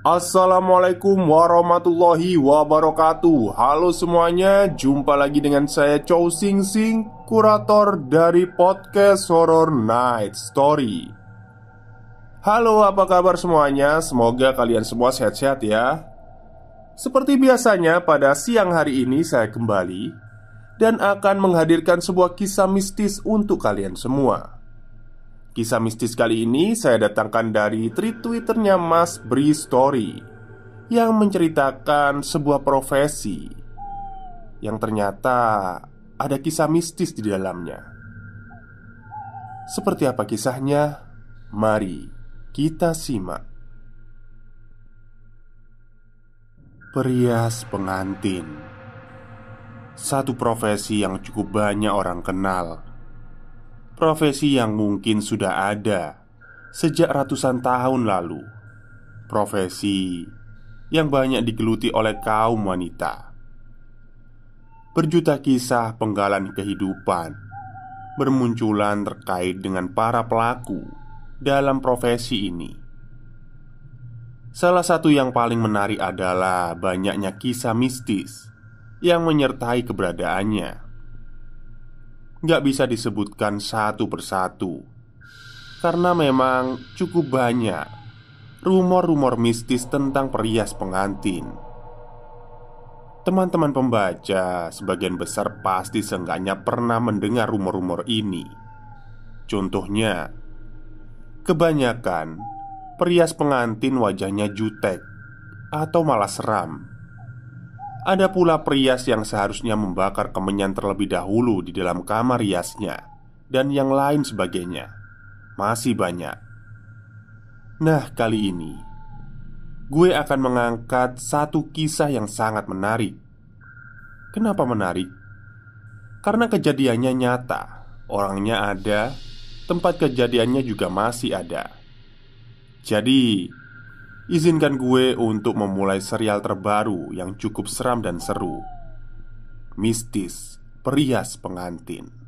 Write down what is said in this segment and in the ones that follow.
Assalamualaikum warahmatullahi wabarakatuh. Halo semuanya, jumpa lagi dengan saya Chow Sing Sing, kurator dari podcast Horror Night Story. Halo, apa kabar semuanya? Semoga kalian semua sehat-sehat ya. Seperti biasanya, pada siang hari ini saya kembali dan akan menghadirkan sebuah kisah mistis untuk kalian semua. Kisah mistis kali ini saya datangkan dari tweet Twitternya Mas Bri Story, yang menceritakan sebuah profesi yang ternyata ada kisah mistis di dalamnya. Seperti apa kisahnya? Mari kita simak. Perias pengantin, satu profesi yang cukup banyak orang kenal. Profesi yang mungkin sudah ada sejak ratusan tahun lalu. Profesi yang banyak digeluti oleh kaum wanita. Berjuta kisah penggalan kehidupan bermunculan terkait dengan para pelaku dalam profesi ini. Salah satu yang paling menarik adalah banyaknya kisah mistis yang menyertai keberadaannya. Gak bisa disebutkan satu persatu karena memang cukup banyak rumor-rumor mistis tentang perias pengantin. Teman-teman pembaca sebagian besar pasti seenggaknya pernah mendengar rumor-rumor ini. Contohnya, kebanyakan perias pengantin wajahnya jutek atau malah seram. Ada pula perias yang seharusnya membakar kemenyan terlebih dahulu di dalam kamar riasnya, dan yang lain sebagainya. Masih banyak. Nah, kali ini gue akan mengangkat satu kisah yang sangat menarik. Kenapa menarik? Karena kejadiannya nyata. Orangnya ada, tempat kejadiannya juga masih ada. Jadi, izinkan gue untuk memulai serial terbaru yang cukup seram dan seru. Mistis Perias Pengantin.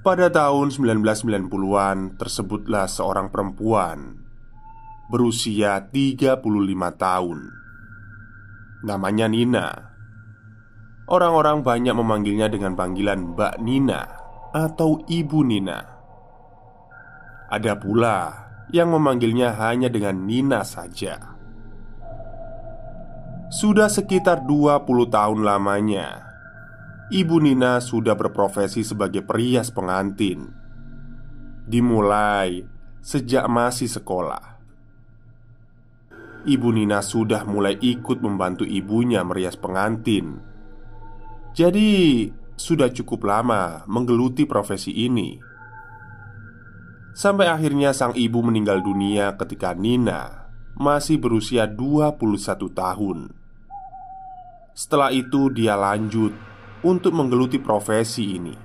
Pada tahun 1990-an tersebutlah seorang perempuan berusia 35 tahun. Namanya Nina. Orang-orang banyak memanggilnya dengan panggilan Mbak Nina atau Ibu Nina. Ada pula yang memanggilnya hanya dengan Nina saja. Sudah sekitar 20 tahun lamanya Ibu Nina sudah berprofesi sebagai perias pengantin. Dimulai sejak masih sekolah. Ibu Nina sudah mulai ikut membantu ibunya merias pengantin. Jadi sudah cukup lama menggeluti profesi ini. Sampai akhirnya sang ibu meninggal dunia ketika Nina masih berusia 21 tahun. Setelah itu dia lanjut untuk menggeluti profesi ini.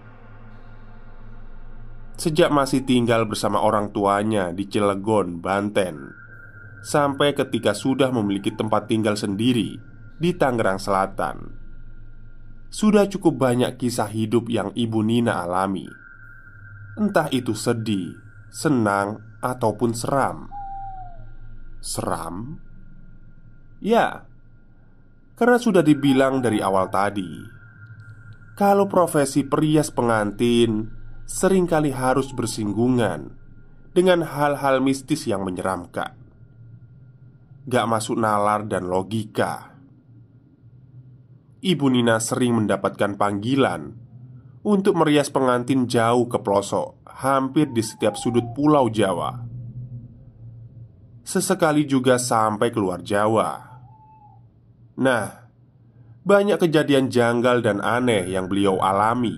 Sejak masih tinggal bersama orang tuanya di Cilegon, Banten, sampai ketika sudah memiliki tempat tinggal sendiri di Tangerang Selatan. Sudah cukup banyak kisah hidup yang Ibu Nina alami. Entah itu sedih, senang, ataupun seram. Seram? Ya, karena sudah dibilang dari awal tadi, kalau profesi perias pengantin seringkali harus bersinggungan dengan hal-hal mistis yang menyeramkan. Gak masuk nalar dan logika. Ibu Nina sering mendapatkan panggilan untuk merias pengantin jauh ke pelosok, hampir di setiap sudut pulau Jawa. Sesekali juga sampai keluar Jawa. Nah, banyak kejadian janggal dan aneh yang beliau alami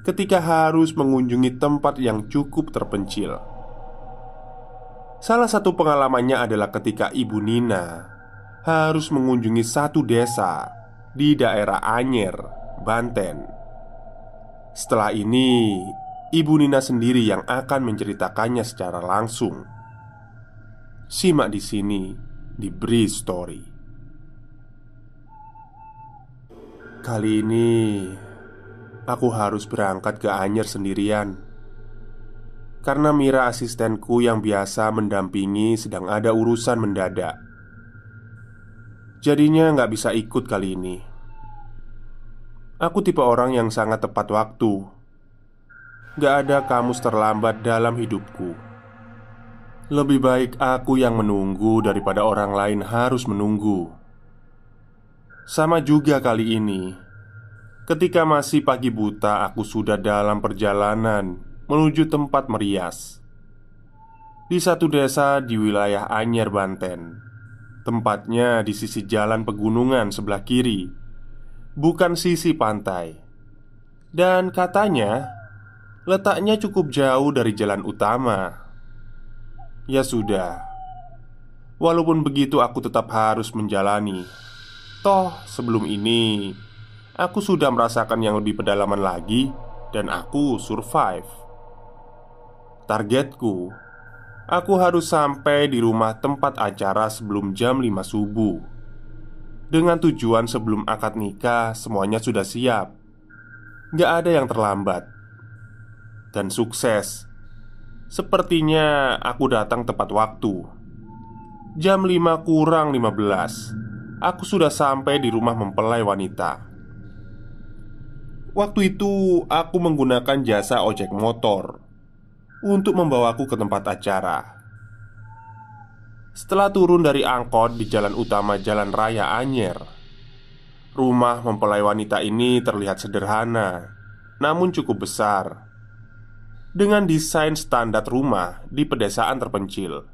ketika harus mengunjungi tempat yang cukup terpencil. Salah satu pengalamannya adalah ketika Ibu Nina harus mengunjungi satu desa di daerah Anyer, Banten. Setelah ini, Ibu Nina sendiri yang akan menceritakannya secara langsung. Simak di sini di Bri Story. Kali ini aku harus berangkat ke Anyer sendirian. karena Mira asistenku yang biasa mendampingi sedang ada urusan mendadak. Jadinya nggak bisa ikut kali ini. Aku tipe orang yang sangat tepat waktu. Nggak ada kamus terlambat dalam hidupku. Lebih baik aku yang menunggu daripada orang lain harus menunggu. Sama juga kali ini. Ketika masih pagi buta, aku sudah dalam perjalanan menuju tempat merias di satu desa di wilayah Anyer, Banten. Tempatnya di sisi jalan pegunungan sebelah kiri, bukan sisi pantai. Dan katanya letaknya cukup jauh dari jalan utama. Ya sudah, walaupun begitu aku tetap harus menjalani. Toh sebelum ini aku sudah merasakan yang lebih pedalaman lagi dan aku survive. Targetku, aku harus sampai di rumah tempat acara sebelum jam 5 subuh. Dengan tujuan sebelum akad nikah semuanya sudah siap. Gak ada yang terlambat. Dan sukses. Sepertinya aku datang tepat waktu. Jam 5 kurang 15, aku sudah sampai di rumah mempelai wanita. Waktu itu aku menggunakan jasa ojek motor untuk membawaku ke tempat acara. Setelah turun dari angkot di jalan utama Jalan Raya Anyer, rumah mempelai wanita ini terlihat sederhana, namun cukup besar, dengan desain standar rumah di pedesaan terpencil.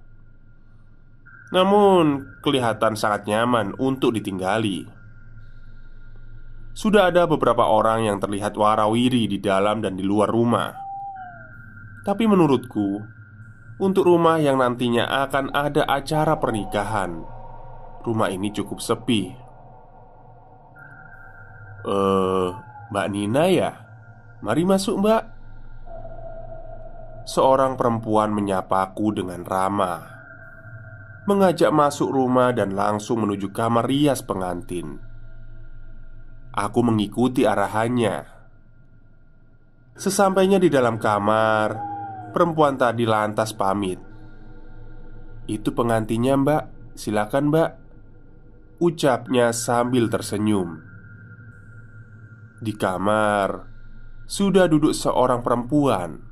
Namun kelihatan sangat nyaman untuk ditinggali. Sudah ada beberapa orang yang terlihat warawiri di dalam dan di luar rumah. Tapi menurutku, untuk rumah yang nantinya akan ada acara pernikahan, rumah ini cukup sepi. Mbak Nina ya? Mari masuk, Mbak. Seorang perempuan menyapaku dengan ramah, mengajak masuk rumah dan langsung menuju kamar rias pengantin. Aku mengikuti arahannya. Sesampainya di dalam kamar, perempuan tadi lantas pamit. "Itu pengantinnya, Mbak. Silakan, Mbak," ucapnya sambil tersenyum. Di kamar sudah duduk seorang perempuan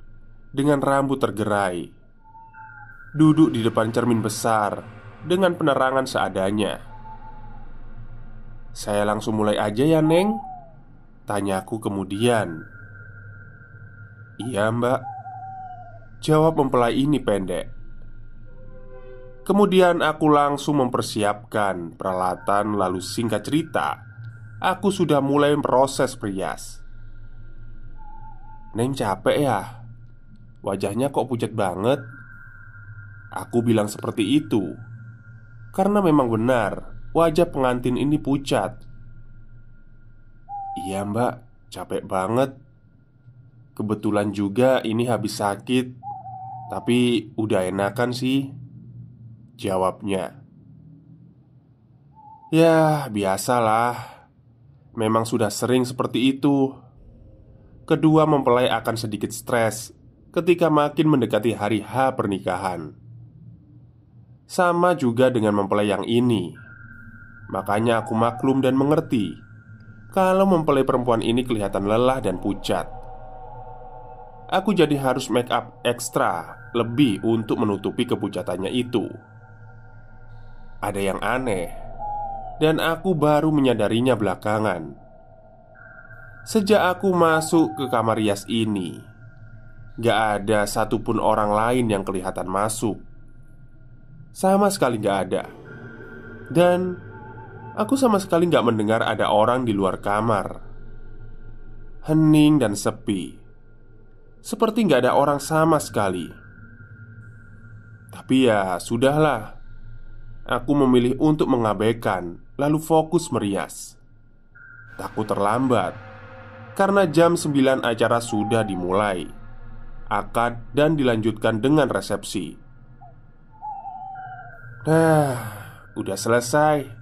dengan rambut tergerai, duduk di depan cermin besar dengan penerangan seadanya. "Saya langsung mulai aja ya, Neng?" tanyaku kemudian. "Iya, Mbak," jawab mempelai ini pendek. Kemudian aku langsung mempersiapkan peralatan. Lalu singkat cerita, aku sudah mulai proses perias. "Neng capek ya? Wajahnya kok pucat banget?" Aku bilang seperti itu karena memang benar wajah pengantin ini pucat. "Iya, Mbak, capek banget. Kebetulan juga ini habis sakit, tapi udah enakan sih," jawabnya. Ya, biasalah. Memang sudah sering seperti itu. Kedua mempelai akan sedikit stres ketika makin mendekati hari H pernikahan. Sama juga dengan mempelai yang ini. Makanya aku maklum dan mengerti kalau mempelai perempuan ini kelihatan lelah dan pucat. Aku jadi harus make up ekstra lebih untuk menutupi kepucatannya itu. Ada yang aneh, dan aku baru menyadarinya belakangan. Sejak aku masuk ke kamar rias ini, gak ada satupun orang lain yang kelihatan masuk. Sama sekali gak ada. Dan aku sama sekali gak mendengar ada orang di luar kamar. Hening dan sepi, seperti gak ada orang sama sekali. Tapi ya sudahlah. Aku memilih untuk mengabaikan, lalu fokus merias. Takut terlambat, karena jam 9 acara sudah dimulai, akad dan dilanjutkan dengan resepsi. Nah, udah selesai.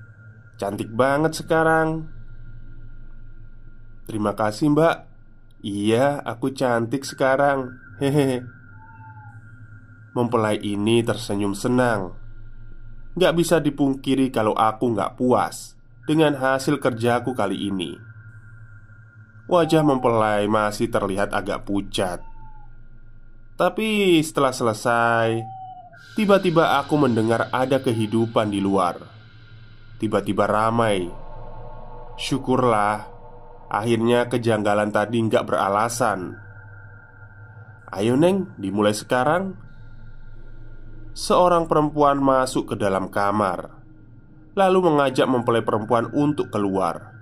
Cantik banget sekarang. "Terima kasih, Mbak. Iya, aku cantik sekarang." Hehehe. Mempelai ini tersenyum senang. Gak bisa dipungkiri kalau aku gak puas dengan hasil kerjaku kali ini. Wajah mempelai masih terlihat agak pucat. Tapi setelah selesai, tiba-tiba aku mendengar ada kehidupan di luar. Tiba-tiba ramai. Syukurlah, akhirnya kejanggalan tadi gak beralasan. "Ayo Neng, dimulai sekarang." Seorang perempuan masuk ke dalam kamar, lalu mengajak mempelai perempuan untuk keluar.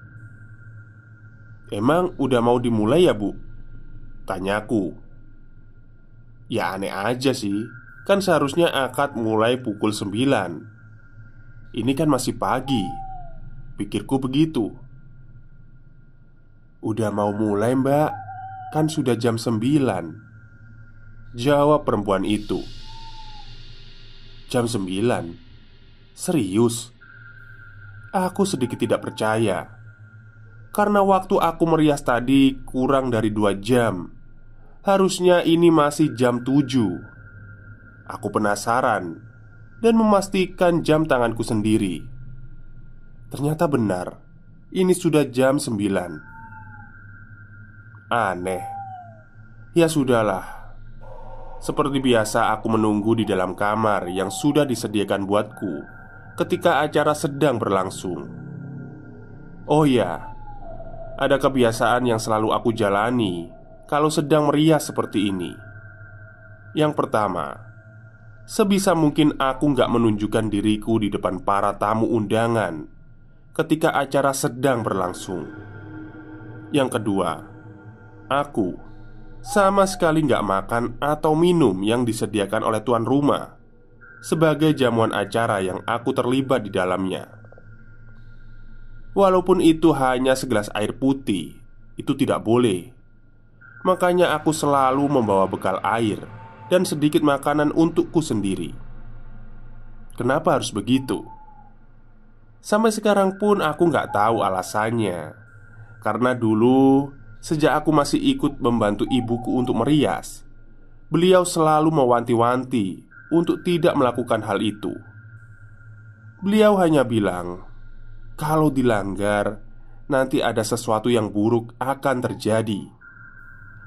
"Emang udah mau dimulai ya bu?" tanyaku. "Ya aneh aja sih, kan seharusnya akad mulai pukul 9. Ini kan masih pagi," pikirku begitu. "Udah mau mulai mbak, kan sudah jam 9," jawab perempuan itu. "Jam 9? Serius?" Aku sedikit tidak percaya. Karena waktu aku merias tadi kurang dari 2 jam. Harusnya ini masih jam 7. Aku penasaran dan memastikan jam tanganku sendiri. Ternyata benar, ini sudah jam 9. Aneh. Ya sudahlah. Seperti biasa aku menunggu di dalam kamar yang sudah disediakan buatku ketika acara sedang berlangsung. Oh ya, ada kebiasaan yang selalu aku jalani kalau sedang merias seperti ini. Yang pertama, sebisa mungkin aku gak menunjukkan diriku di depan para tamu undangan ketika acara sedang berlangsung. Yang kedua, aku sama sekali gak makan atau minum yang disediakan oleh tuan rumah sebagai jamuan acara yang aku terlibat di dalamnya. Walaupun itu hanya segelas air putih, itu tidak boleh. Makanya aku selalu membawa bekal air dan sedikit makanan untukku sendiri. Kenapa harus begitu? Sampai sekarang pun aku gak tahu alasannya. Karena dulu, sejak aku masih ikut membantu ibuku untuk merias, beliau selalu mewanti-wanti untuk tidak melakukan hal itu. Beliau hanya bilang, kalau dilanggar, nanti ada sesuatu yang buruk akan terjadi.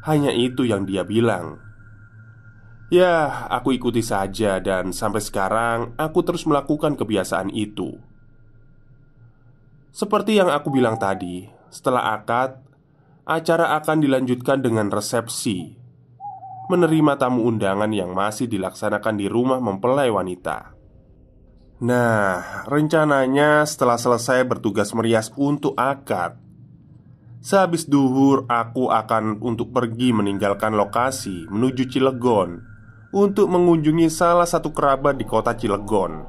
Hanya itu yang dia bilang. Ya, aku ikuti saja dan sampai sekarang aku terus melakukan kebiasaan itu. Seperti yang aku bilang tadi, setelah akad, acara akan dilanjutkan dengan resepsi, menerima tamu undangan yang masih dilaksanakan di rumah mempelai wanita. Nah, rencananya setelah selesai bertugas merias untuk akad, sehabis duhur aku akan untuk pergi meninggalkan lokasi menuju Cilegon untuk mengunjungi salah satu kerabat di kota Cilegon.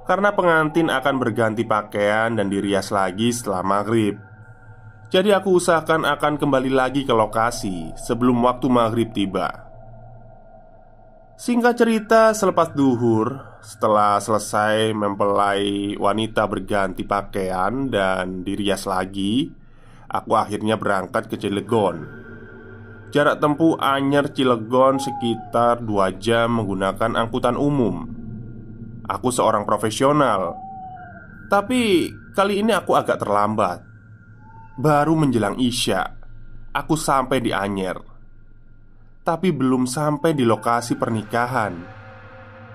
Karena pengantin akan berganti pakaian dan dirias lagi setelah maghrib. Jadi aku usahakan akan kembali lagi ke lokasi sebelum waktu maghrib tiba. Singkat cerita, selepas duhur, setelah selesai mempelai wanita berganti pakaian dan dirias lagi, aku akhirnya berangkat ke Cilegon. Jarak tempuh Anyer Cilegon sekitar 2 jam menggunakan angkutan umum. Aku seorang profesional, tapi kali ini aku agak terlambat. Baru menjelang Isya, aku sampai di Anyer. Tapi belum sampai di lokasi pernikahan.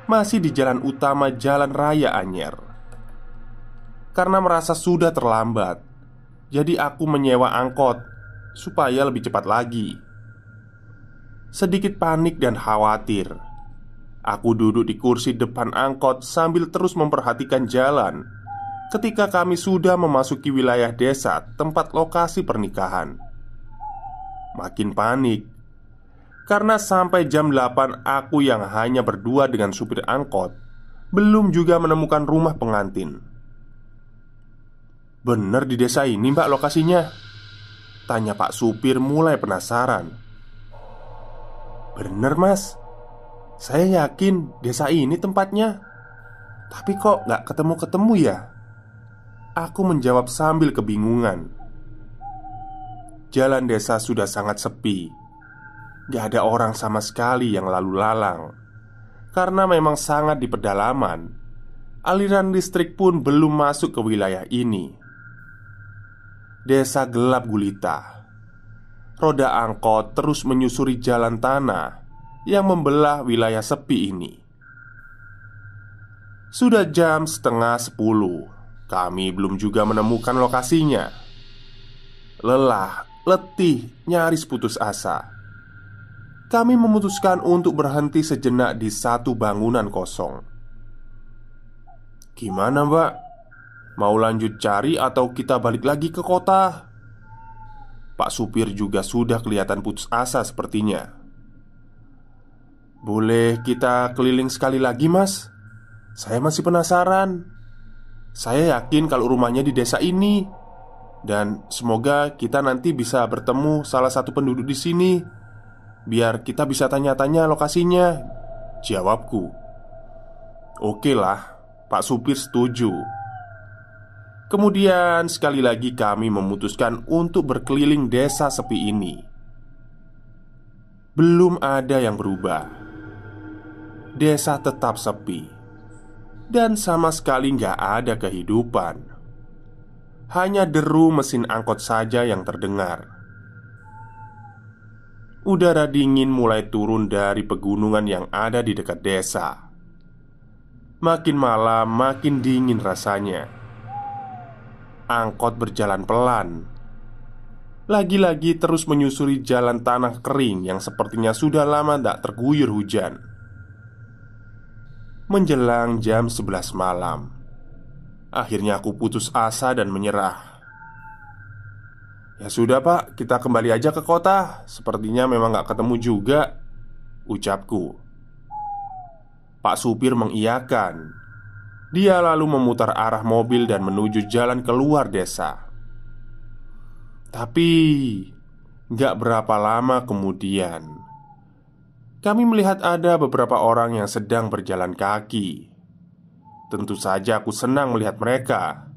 Masih di jalan utama Jalan Raya Anyer. Karena merasa sudah terlambat, jadi aku menyewa angkot supaya lebih cepat lagi. Sedikit panik dan khawatir, aku duduk di kursi depan angkot sambil terus memperhatikan jalan ketika kami sudah memasuki wilayah desa tempat lokasi pernikahan. Makin panik karena sampai jam 8 aku yang hanya berdua dengan supir angkot belum juga menemukan rumah pengantin. "Bener di desa ini mbak lokasinya?" tanya pak supir mulai penasaran. "Bener mas, saya yakin desa ini tempatnya. Tapi kok gak ketemu-ketemu ya?" Aku menjawab sambil kebingungan. Jalan desa sudah sangat sepi. Gak ada orang sama sekali yang lalu lalang. Karena memang sangat di pedalaman, aliran listrik pun belum masuk ke wilayah ini. Desa gelap gulita. Roda angkot terus menyusuri jalan tanah yang membelah wilayah sepi ini. Sudah jam setengah 10. Kami belum juga menemukan lokasinya. Lelah, letih, nyaris putus asa. Kami memutuskan untuk berhenti sejenak di satu bangunan kosong. "Gimana, Mbak? Mau lanjut cari atau kita balik lagi ke kota?" Pak supir juga sudah kelihatan putus asa sepertinya. "Boleh kita keliling sekali lagi, Mas? Saya masih penasaran. Saya yakin kalau rumahnya di desa ini. Dan semoga kita nanti bisa bertemu salah satu penduduk di sini, biar kita bisa tanya-tanya lokasinya," jawabku. "Oke lah," Pak supir setuju. Kemudian sekali lagi kami memutuskan untuk berkeliling desa sepi ini. Belum ada yang berubah. Desa tetap sepi dan sama sekali nggak ada kehidupan. Hanya deru mesin angkot saja yang terdengar. Udara dingin mulai turun dari pegunungan yang ada di dekat desa. Makin malam makin dingin rasanya. Angkot berjalan pelan. Lagi-lagi terus menyusuri jalan tanah kering yang sepertinya sudah lama tak terguyur hujan. Menjelang jam 11 malam, akhirnya aku putus asa dan menyerah. "Ya sudah, Pak, kita kembali aja ke kota. Sepertinya memang gak ketemu juga," ucapku. Pak supir mengiyakan. Dia lalu memutar arah mobil dan menuju jalan keluar desa. Tapi gak berapa lama kemudian kami melihat ada beberapa orang yang sedang berjalan kaki. Tentu saja aku senang melihat mereka.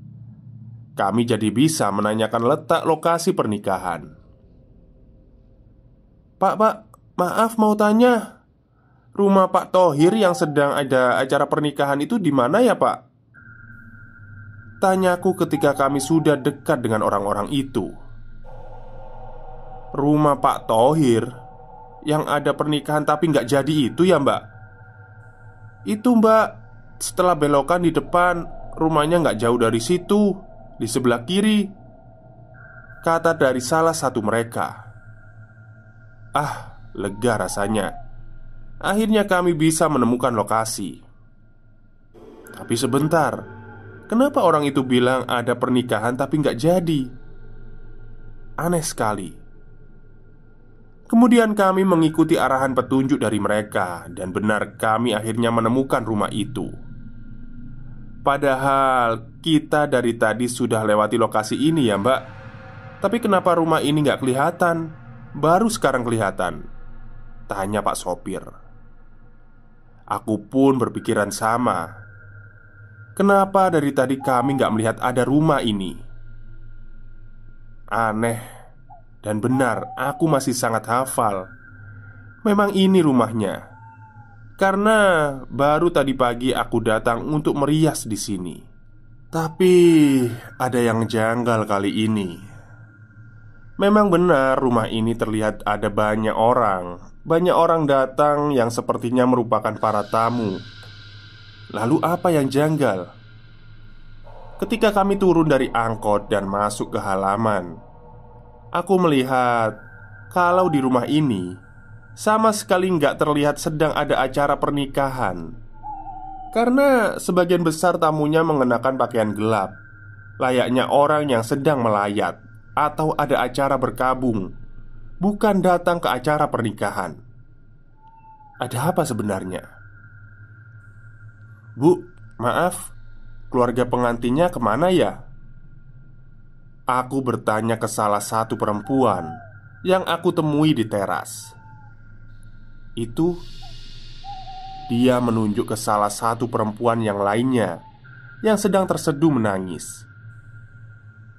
Kami jadi bisa menanyakan letak lokasi pernikahan. Pak, maaf mau tanya, rumah Pak Thohir yang sedang ada acara pernikahan itu di mana ya, Pak?" tanyaku ketika kami sudah dekat dengan orang-orang itu. "Rumah Pak Thohir yang ada pernikahan tapi nggak jadi itu ya, Mbak?" "Itu, Mbak, setelah belokan di depan, rumahnya nggak jauh dari situ, di sebelah kiri," kata dari salah satu mereka. Lega rasanya. Akhirnya kami bisa menemukan lokasi. Tapi sebentar, kenapa orang itu bilang ada pernikahan tapi nggak jadi? Aneh sekali. Kemudian kami mengikuti arahan petunjuk dari mereka. Dan benar, kami akhirnya menemukan rumah itu. Padahal kita dari tadi sudah lewati lokasi ini ya, Mbak. Tapi kenapa rumah ini nggak kelihatan? Baru sekarang kelihatan, tanya Pak sopir. Aku pun berpikiran sama. Kenapa dari tadi kami nggak melihat ada rumah ini? Aneh. Dan benar, aku masih sangat hafal. Memang ini rumahnya. Karena baru tadi pagi aku datang untuk merias di sini. Tapi ada yang janggal kali ini. Memang benar rumah ini terlihat ada banyak orang. Banyak orang datang yang sepertinya merupakan para tamu. Lalu apa yang janggal? Ketika kami turun dari angkot dan masuk ke halaman, aku melihat kalau di rumah ini sama sekali nggak terlihat sedang ada acara pernikahan. Karena sebagian besar tamunya mengenakan pakaian gelap, layaknya orang yang sedang melayat atau ada acara berkabung, bukan datang ke acara pernikahan. Ada apa sebenarnya? "Bu, maaf, keluarga pengantinnya kemana ya?" Aku bertanya ke salah satu perempuan yang aku temui di teras. Itu dia menunjuk ke salah satu perempuan yang lainnya yang sedang terseduh menangis.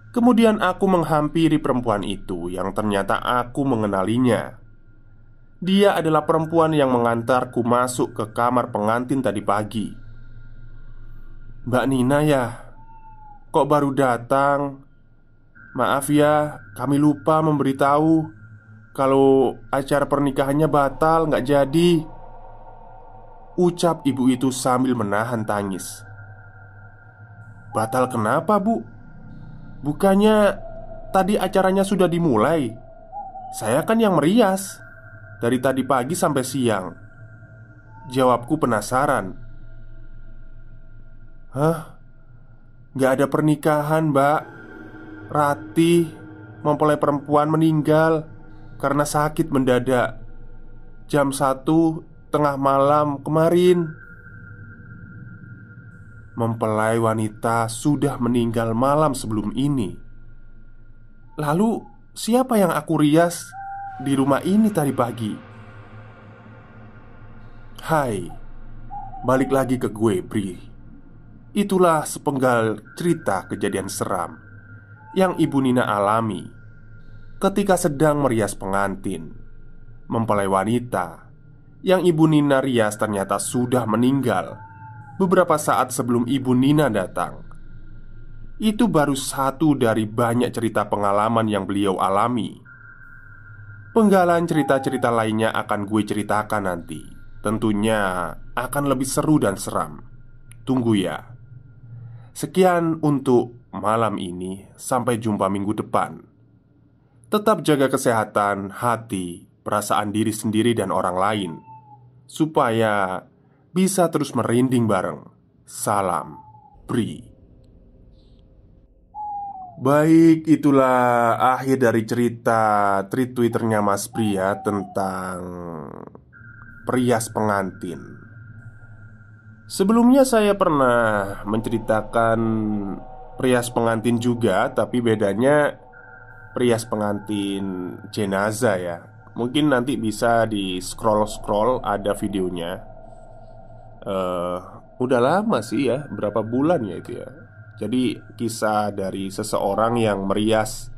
Kemudian aku menghampiri perempuan itu yang ternyata aku mengenalinya. Dia adalah perempuan yang mengantarku masuk ke kamar pengantin tadi pagi. "Mbak Nina ya? Kok baru datang? Maaf ya, kami lupa memberitahu kalau acara pernikahannya batal, nggak jadi," ucap ibu itu sambil menahan tangis. "Batal kenapa, Bu? Bukannya tadi acaranya sudah dimulai? Saya kan yang merias dari tadi pagi sampai siang," jawabku penasaran. "Hah? Nggak ada pernikahan, Mbak. Ratih, mempelai perempuan, meninggal karena sakit mendadak jam 1 tengah malam kemarin." Mempelai wanita sudah meninggal malam sebelum ini. Lalu siapa yang aku rias di rumah ini tadi pagi? Hai, balik lagi ke gue, Bri. Itulah sepenggal cerita kejadian seram yang Ibu Nina alami ketika sedang merias pengantin. Mempelai wanita yang Ibu Nina rias ternyata sudah meninggal beberapa saat sebelum Ibu Nina datang. Itu baru satu dari banyak cerita pengalaman yang beliau alami. Penggalan cerita-cerita lainnya akan gue ceritakan nanti. Tentunya akan lebih seru dan seram. Tunggu ya. Sekian untuk malam ini. Sampai jumpa minggu depan. Tetap jaga kesehatan hati, perasaan diri sendiri dan orang lain, supaya bisa terus merinding bareng. Salam Bri. Baik, itulah akhir dari cerita tweet Twitternya Mas Bri ya, tentang perias pengantin. Sebelumnya saya pernah menceritakan perias pengantin juga, tapi bedanya perias pengantin jenazah ya. Mungkin nanti bisa di scroll-scroll, ada videonya. Udah lama sih ya, berapa bulan ya itu ya. Jadi kisah dari seseorang yang merias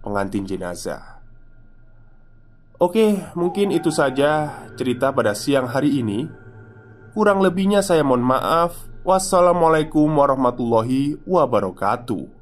pengantin jenazah. Oke, mungkin itu saja cerita pada siang hari ini. Kurang lebihnya saya mohon maaf. Wassalamualaikum warahmatullahi wabarakatuh.